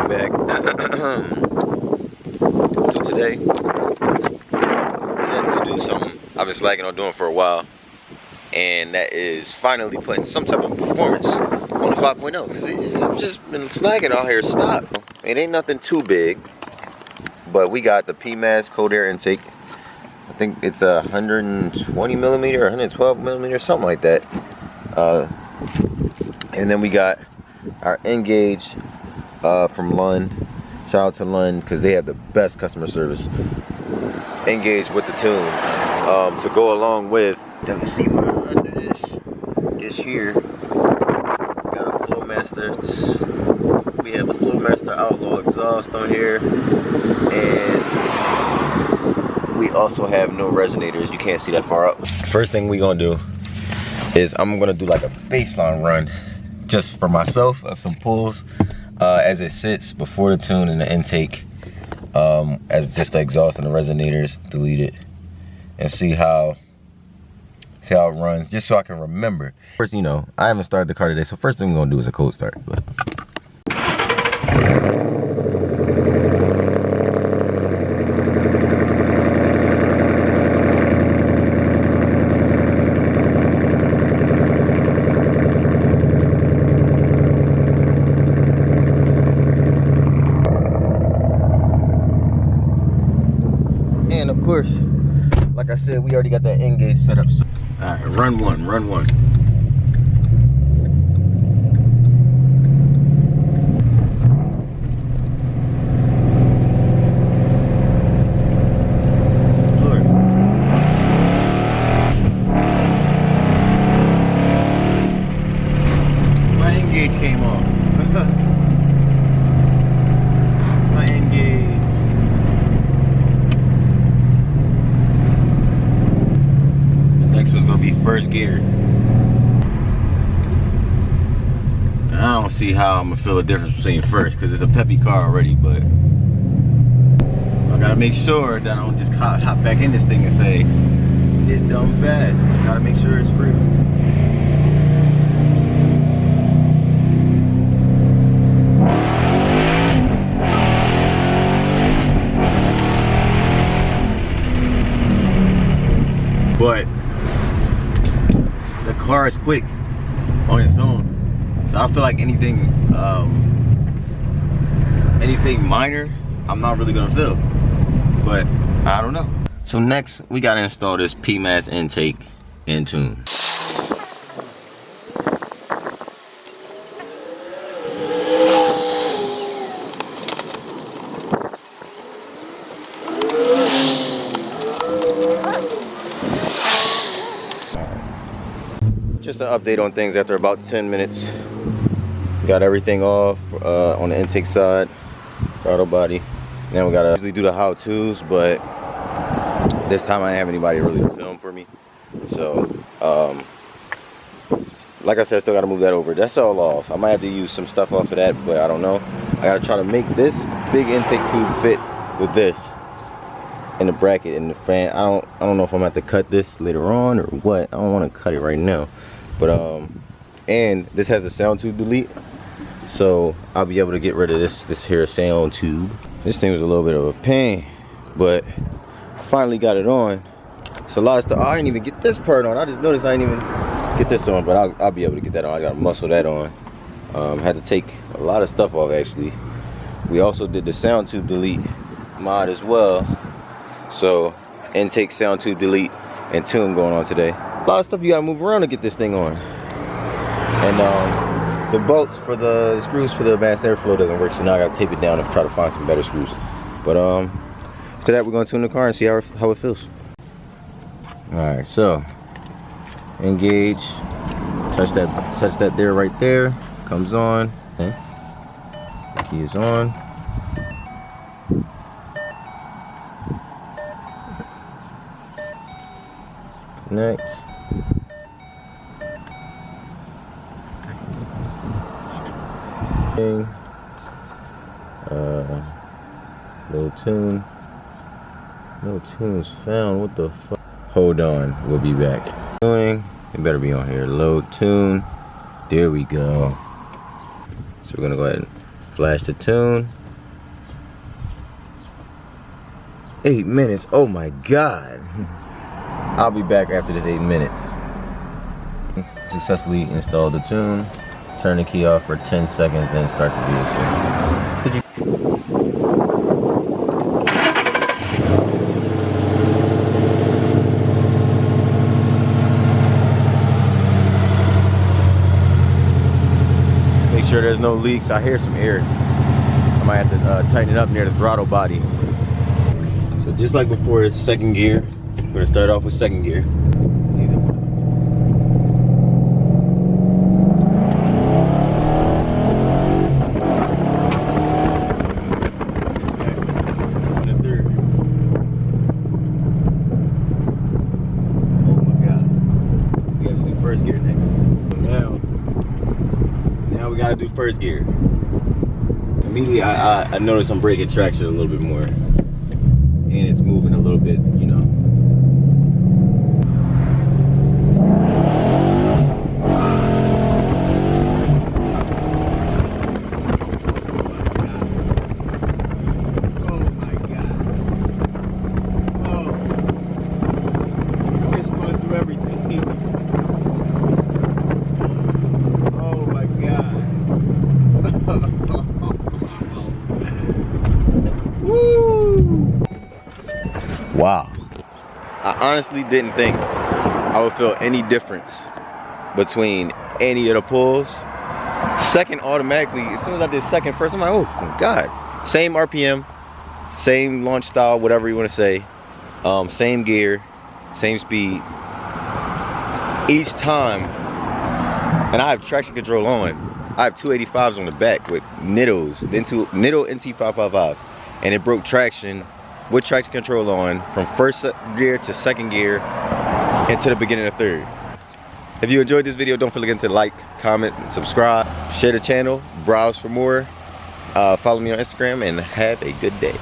back. So today, I'm gonna do something I've been slacking on doing for a while, and that is finally putting some type of performance on the 5.0. Cause I've just been slacking out here. Stop. It ain't nothing too big, but we got the PMAS cold air intake. I think it's a 120 millimeter, 112 millimeter, something like that. And then we got our Engage from Lund. Shout out to Lund because they have the best customer service. Engage with the tune to go along with. You can see what under this here. We got a Flowmaster. We have the Flowmaster Outlaw exhaust on here, and we also have no resonators. You can't see that far up. First thing we gonna do is I'm gonna do like a baseline run just for myself of some pulls as it sits before the tune and the intake, as just the exhaust and the resonators deleted, and see how it runs, just so I can remember. First, you know, I haven't started the car today, so first thing we're gonna do is a cold start. But and of course, like I said, we already got that Engage set up. So, all right, run one. My Engage came off. My Engage. Next one's gonna be first gear. I don't see how I'm gonna feel the difference between first, because it's a peppy car already, but I gotta make sure that I don't just hop back in this thing and say it's dumb fast. I gotta make sure it's free. But the car is quick on its own, so I feel like anything minor I'm not really gonna feel, but I don't know. So next we gotta install this PMAS intake in tune. Just an update on things after about 10 minutes. Got everything off on the intake side, throttle body. Now we gotta usually do the how-tos, but this time I didn't have anybody really to film for me. So, like I said, I still gotta move that over. That's all off. I might have to use some stuff off of that, but I don't know. I gotta try to make this big intake tube fit with this in the bracket and the fan. I don't know if I'm gonna have to cut this later on or what. I don't want to cut it right now. But and this has a sound tube delete, so I'll be able to get rid of this here sound tube. This thing was a little bit of a pain, but I finally got it on. It's a lot of stuff. I didn't even get this part on. I just noticed I didn't even get this on, but I'll be able to get that on. I gotta muscle that on. Had to take a lot of stuff off actually. We also did the sound tube delete mod as well, so intake, sound tube delete, and tune going on today. A lot of stuff you gotta move around to get this thing on. And the bolts for the screws for the advanced airflow doesn't work, so now I gotta tape it down and try to find some better screws. But after that, we're gonna tune the car and see how it feels. All right, so Engage, touch that there, right there, comes on. Okay. The key is on. Next. Low tune. No tunes found. What the fuck? Hold on, we'll be back. It better be on here. Load tune. There we go. So we're gonna go ahead and Flash the tune. 8 minutes, oh my God. I'll be back after this 8 minutes. Successfully installed the tune. Turn the key off for 10 seconds, then start the vehicle. Could you make sure there's no leaks? I hear some air. I might have to tighten it up near the throttle body. So just like before, it's second gear. We're gonna start off with second gear. First gear next. Now we gotta do first gear. Immediately I noticed I'm braking traction a little bit more. And it's moving a little bit, you know. Oh my God. Oh. It's going through everything. Wow. I honestly didn't think I would feel any difference between any of the pulls. Second, automatically, as soon as I did second first, I'm like, oh my God. Same RPM, same launch style, whatever you want to say. Same gear, same speed. Each time, and I have traction control on. I have 285s on the back with Nittos, Nitto NT555s. And it broke traction with traction control on from first gear to second gear and to the beginning of third. If you enjoyed this video, don't forget to like, comment, and subscribe. Share the channel, browse for more. Follow me on Instagram and have a good day.